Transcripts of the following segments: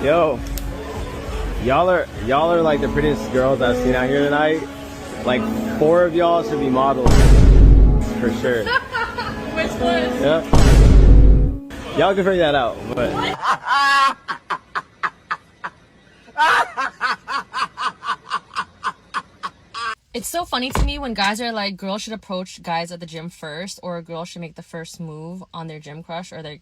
Yo, y'all are like the prettiest girls I've seen out here tonight. Like 4 of y'all should be models for sure. Which one? Yeah. Y'all can figure that out, but It's so funny to me when guys are like, girls should approach guys at the gym first, or a girl should make the first move on their gym crush, or the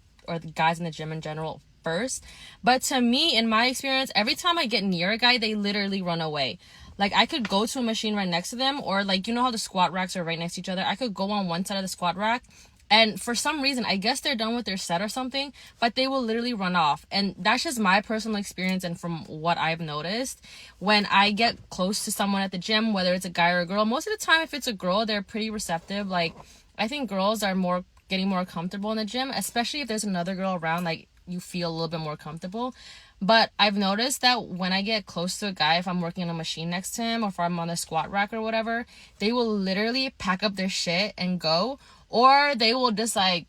guys in the gym in general first. But to me, in my experience, every time I get near a guy, they literally run away. Like, I could go to a machine right next to them, or like, you know how the squat racks are right next to each other? I could go on one side of the squat rack, and for some reason, I guess they're done with their set or something, but they will literally run off. And that's just my personal experience, and from what I've noticed, when I get close to someone at the gym, whether it's a guy or a girl, most of the time, if it's a girl, they're pretty receptive. Like, I think girls are getting more comfortable in the gym, especially if there's another girl around, like, you feel a little bit more comfortable. But I've noticed that when I get close to a guy, if I'm working on a machine next to him, or if I'm on a squat rack or whatever, they will literally pack up their shit and go, or they will just like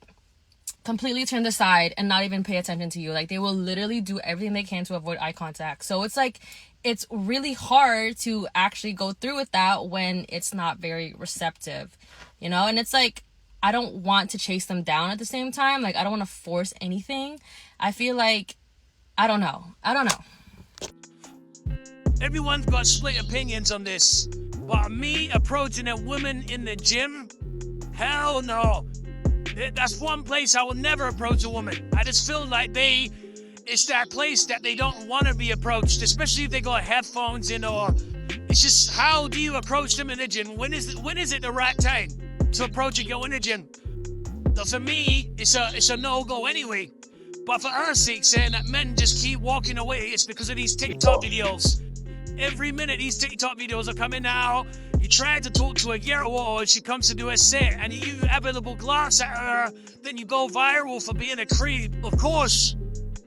completely turn aside and not even pay attention to you. Like, they will literally do everything they can to avoid eye contact. So it's like, it's really hard to actually go through with that when it's not very receptive, you know? And it's like, I don't want to chase them down at the same time. Like, I don't want to force anything. I feel like, I don't know. Everyone's got split opinions on this, but me approaching a woman in the gym, hell no. That's one place I will never approach a woman. I just feel like it's that place that they don't want to be approached, especially if they got headphones in, or it's just, how do you approach them in the gym? When is it the right time to approach a girl in the gym? So for me, it's a no-go anyway. But for our sake, saying that men just keep walking away, it's because of these TikTok videos. Every minute these TikTok videos are coming out. You try to talk to a girl, or she comes to do a set, and you have a little glance at her, then you go viral for being a creep. Of course,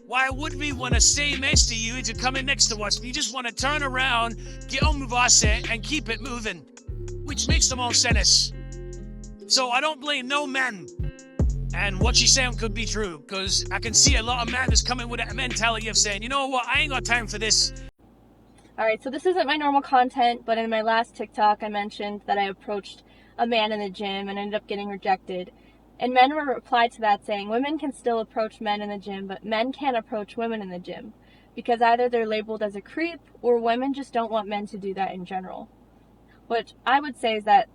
why would we want to stay next to you if you're coming next to us? We just want to turn around, get on with our set, and keep it moving, which makes the most sense. So I don't blame no man. And what she's saying could be true, because I can see a lot of men that's coming with that mentality of saying, you know what, I ain't got time for this. Alright, so this isn't my normal content, but in my last TikTok I mentioned that I approached a man in the gym and ended up getting rejected. And men replied to that saying, women can still approach men in the gym, but men can't approach women in the gym, because either they're labeled as a creep, or women just don't want men to do that in general. Which I would say is that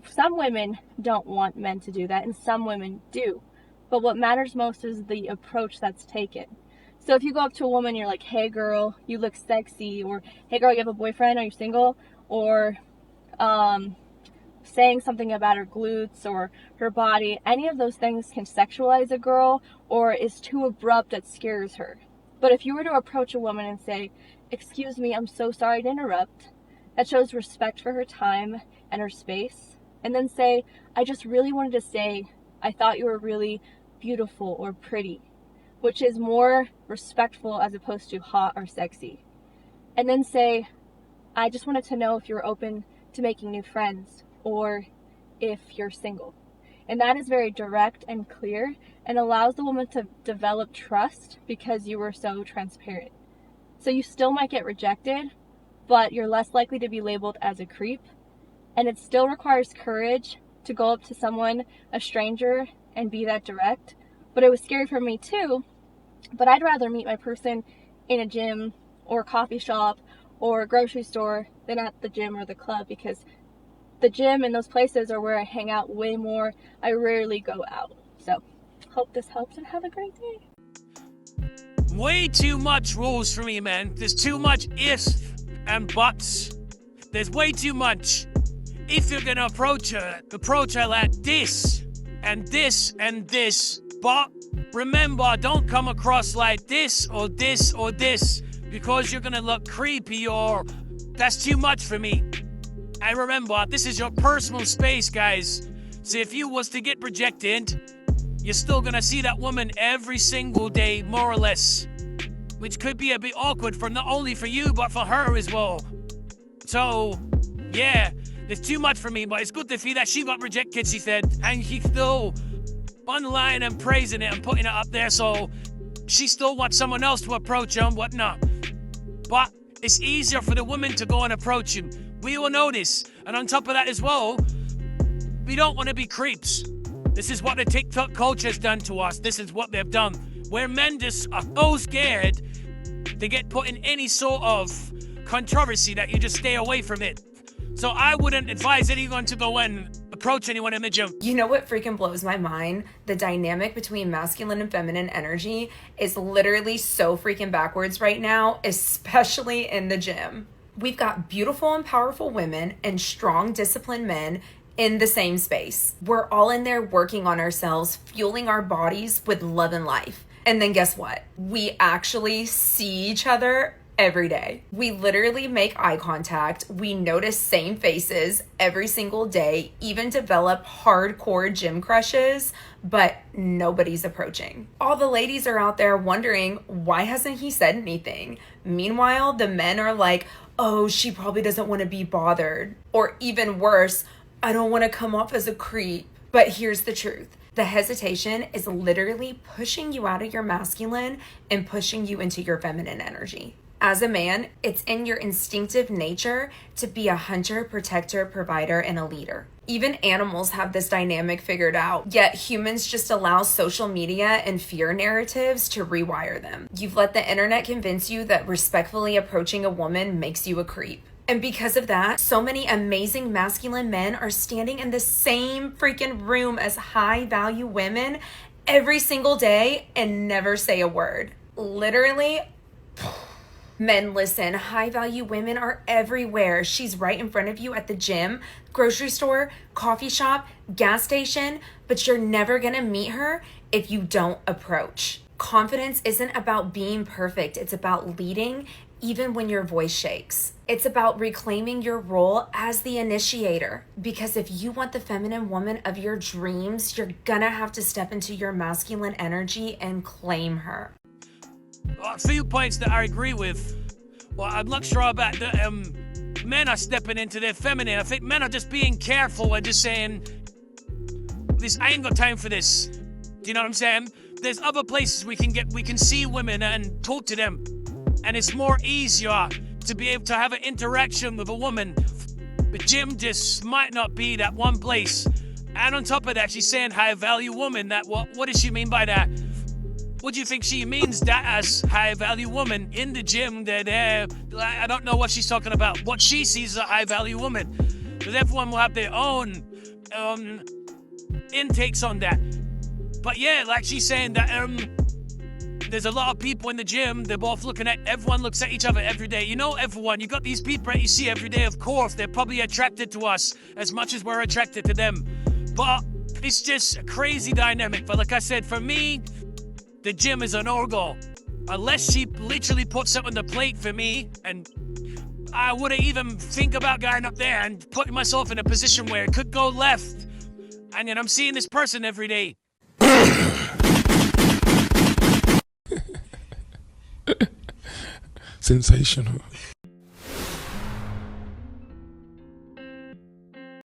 some women don't want men to do that, and some women do. But what matters most is the approach that's taken. So if you go up to a woman, you're like, hey girl, you look sexy, or hey girl, you have a boyfriend, are you single? Or saying something about her glutes or her body, any of those things can sexualize a girl, or is too abrupt that scares her. But if you were to approach a woman and say, excuse me, I'm so sorry to interrupt, that shows respect for her time and her space. And then say, I just really wanted to say, I thought you were really beautiful or pretty, which is more respectful as opposed to hot or sexy. And then say, I just wanted to know if you're open to making new friends, or if you're single. And that is very direct and clear, and allows the woman to develop trust because you were so transparent. So you still might get rejected, but you're less likely to be labeled as a creep. And it still requires courage to go up to someone, a stranger, and be that direct. But it was scary for me too. But I'd rather meet my person in a gym or a coffee shop or a grocery store than at the gym or the club, because the gym and those places are where I hang out way more. I rarely go out. So hope this helps, and have a great day. Way too much rules for me, man. There's too much ifs and buts. There's way too much. If you're gonna approach her like this, and this, and this. But remember, don't come across like this, or this, or this, because you're gonna look creepy, or that's too much for me. And remember, this is your personal space, guys. So if you was to get rejected, you're still gonna see that woman every single day, more or less. Which could be a bit awkward for not only for you, but for her as well. So, yeah. There's too much for me, but it's good to see that she got rejected, she said, and she's still on the line and praising it and putting it up there. So she still wants someone else to approach her and whatnot. But it's easier for the women to go and approach him. We will know this. And on top of that as well, we don't want to be creeps. This is what the TikTok culture has done to us. This is what they've done. Where men just are so scared to get put in any sort of controversy that you just stay away from it. So I wouldn't advise anyone to go and approach anyone in the gym. You know what freaking blows my mind? The dynamic between masculine and feminine energy is literally so freaking backwards right now, especially in the gym. We've got beautiful and powerful women and strong, disciplined men in the same space. We're all in there working on ourselves, fueling our bodies with love and life. And then guess what? We actually see each other every day. We literally make eye contact. We notice same faces every single day, even develop hardcore gym crushes, but nobody's approaching. All the ladies are out there wondering, why hasn't he said anything? Meanwhile, the men are like, oh, she probably doesn't want to be bothered. Or even worse, I don't want to come off as a creep. But here's the truth. The hesitation is literally pushing you out of your masculine and pushing you into your feminine energy. As a man, it's in your instinctive nature to be a hunter, protector, provider, and a leader. Even animals have this dynamic figured out, yet humans just allow social media and fear narratives to rewire them. You've let the internet convince you that respectfully approaching a woman makes you a creep. And because of that, so many amazing masculine men are standing in the same freaking room as high value women every single day and never say a word. Literally, men, listen, high value women are everywhere. She's right in front of you at the gym, grocery store, coffee shop, gas station, but you're never gonna meet her if you don't approach. Confidence isn't about being perfect. It's about leading even when your voice shakes. It's about reclaiming your role as the initiator. Because if you want the feminine woman of your dreams, you're gonna have to step into your masculine energy and claim her. A few points that I agree with. Well, I'm not sure about the men are stepping into their feminine. I think men are just being careful and just saying, "This I ain't got time for this." Do you know what I'm saying? There's other places we can see women and talk to them, and it's more easier to be able to have an interaction with a woman. The gym just might not be that one place. And on top of that, she's saying high value woman. That what does she mean by that? What do you think she means that as high value woman in the gym? That I don't know what she's talking about. What she sees as a high value woman. Because everyone will have their own intakes on that. But yeah, like she's saying that there's a lot of people in the gym. They're both everyone looks at each other every day. You know, everyone. You got these people that you see every day. Of course, they're probably attracted to us as much as we're attracted to them. But it's just a crazy dynamic. But like I said, for me, the gym is a no-go. Unless she literally puts something on the plate for me, and I wouldn't even think about going up there and putting myself in a position where it could go left. And then I'm seeing this person every day. Sensational.